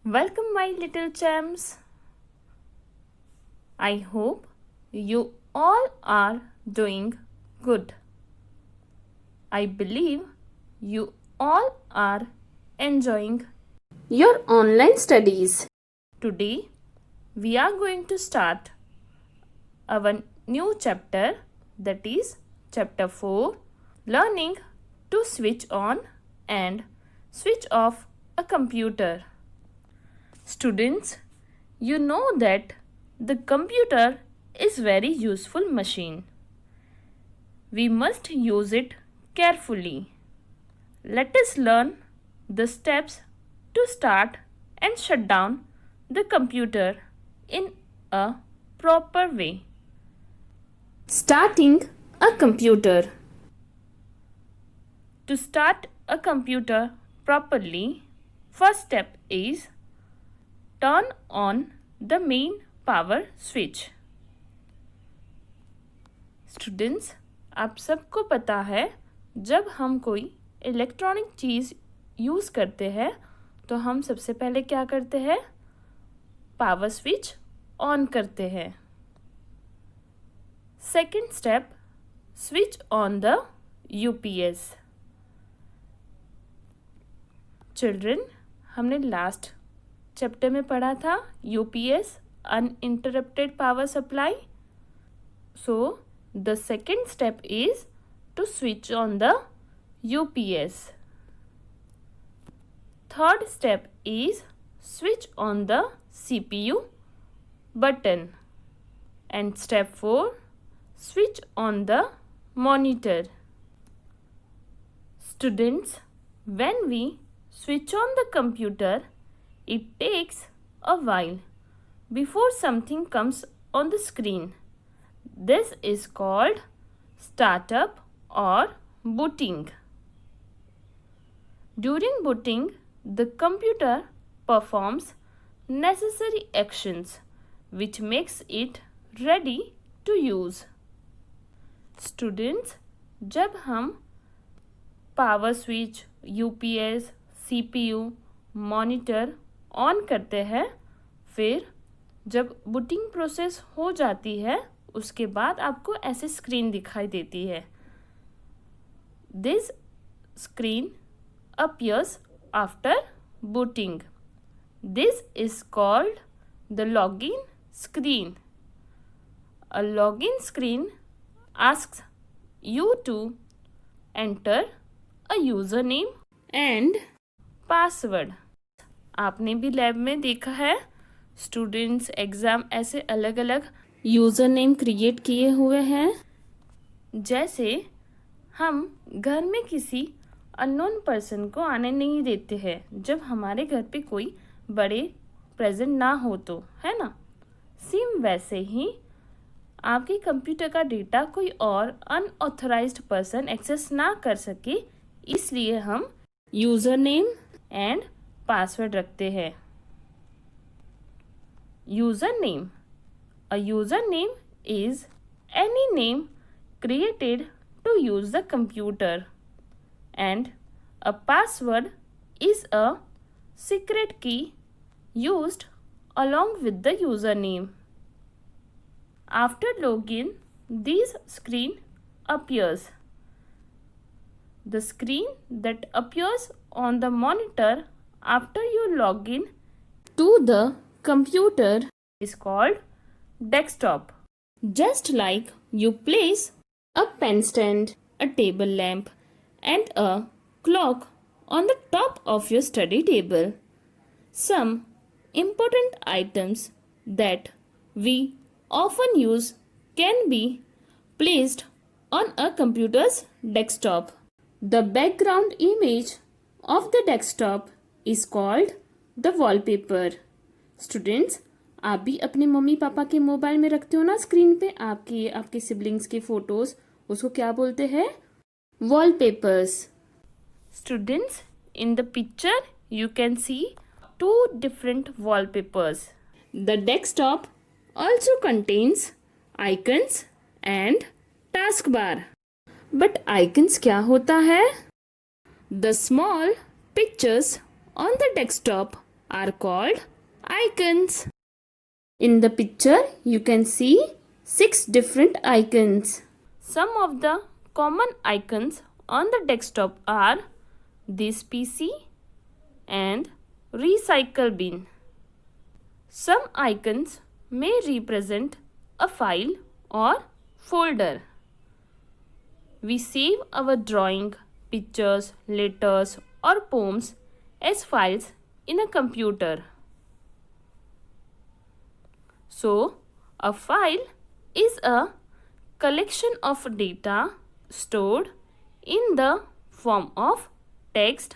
Welcome, my little champs. I hope you all are doing good. I believe you all are enjoying your online studies. Today, we are going to start our new chapter, that is chapter 4, learning to switch on and switch off a computer. Students, you know that the computer is very useful machine. We must use it carefully. Let us learn the steps to start and shut down the computer in a proper way. Starting a computer. To start a computer properly, first step is turn on the main power switch. Students, आप सबको पता है जब हम कोई electronic चीज़ use करते हैं तो हम सबसे पहले क्या करते हैं? पावर स्विच ऑन करते हैं. Second step, switch on the UPS. Children, हमने लास्ट चैप्टर में पढ़ा था UPS, uninterrupted power supply. So the second step is to switch on the UPS. Third step is switch on the CPU button. And step 4, switch on the monitor. Students, when we switch on the computer, it takes a while before something comes on the screen. This is called startup or booting. During booting, the computer performs necessary actions which makes it ready to use. Students, जब हम power switch, UPS, CPU, monitor on करते हैं, फिर जब booting process हो जाती है उसके बाद आपको ऐसे स्क्रीन दिखाई देती है. This screen appears after booting. This is called the login screen. A login screen asks you to enter a username and password. आपने भी लैब में देखा है स्टूडेंट्स एग्ज़ाम ऐसे अलग अलग यूज़र नेम क्रिएट किए हुए हैं. जैसे हम घर में किसी अननोन पर्सन को आने नहीं देते हैं जब हमारे घर पे कोई बड़े प्रेजेंट ना हो तो, है ना. सेम वैसे ही आपके कंप्यूटर का डेटा कोई और अनऑथराइज्ड पर्सन एक्सेस ना कर सके, इसलिए हम यूज़र नेम एंड पासवर्ड रखते हैं. User name. A user name is any name created to use the computer and a password is a secret key used along with the username. After login, this screen appears. The screen that appears on the monitor after you log in to the computer is called desktop. Just like you place a pen stand, a table lamp, and a clock on the top of your study table. Some important items that we often use can be placed on a computer's desktop. The background image of the desktop is called the wallpaper. Students, आप भी अपने mummy papa के mobile में रखते हो ना screen पे आपके सिबलिंग्स के फोटोज, उसको क्या बोलते हैं? Wallpapers. Students, in the picture you can see two different wallpapers. The desktop also contains icons and taskbar. But icons क्या होता है? The small pictures on the desktop are called icons. In the picture, you can see 6 different icons. Some of the common icons on the desktop are this PC and recycle bin. Some icons may represent a file or folder. We save our drawing, pictures, letters or poems as files in a computer. So, a file is a collection of data stored in the form of text,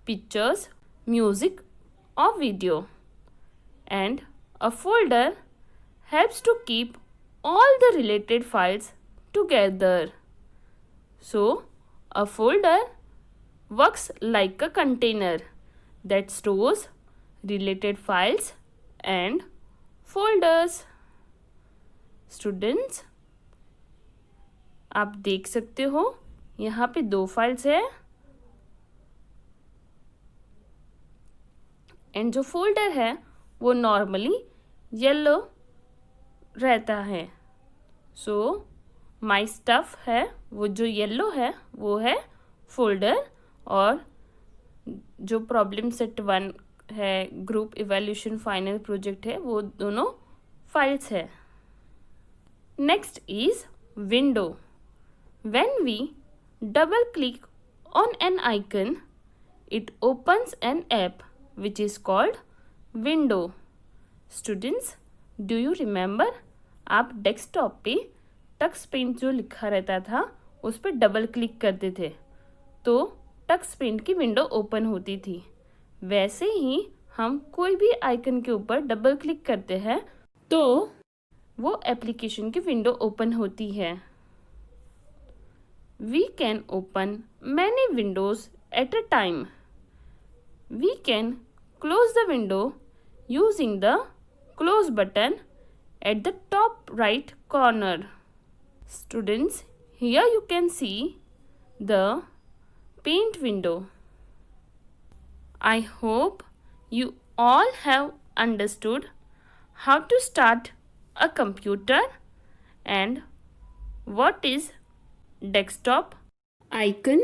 pictures, music or video. And a folder helps to keep all the related files together. So, a folder works like a container that stores related files and folders. Students, आप देख सकते हो यहाँ पे 2 files है and जो folder है वो नॉर्मली येलो रहता है. सो माय स्टफ है वो जो येलो है वो है फोल्डर और जो प्रॉब्लम सेट 1 है ग्रुप इवैल्यूएशन फाइनल प्रोजेक्ट है वो दोनों फाइल्स है. Next is window. When we double click on an icon it opens an app which is called window. Students, do you remember आप डेस्कटॉप पे Tux paint जो लिखा रहता था उस पर डबल क्लिक करते थे तो टक्स पेंट की विंडो ओपन होती थी. वैसे ही हम कोई भी आइकन के ऊपर डबल क्लिक करते हैं तो वो एप्लीकेशन की विंडो ओपन होती है. We can open many windows at a time. We can close the window using the close button at the top right corner. Students, here you can see the paint window. I hope you all have understood how to start a computer and what is desktop icon.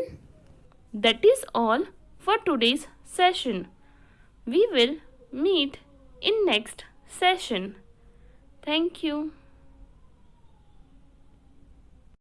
That is all for today's session. We will meet in next session. Thank you.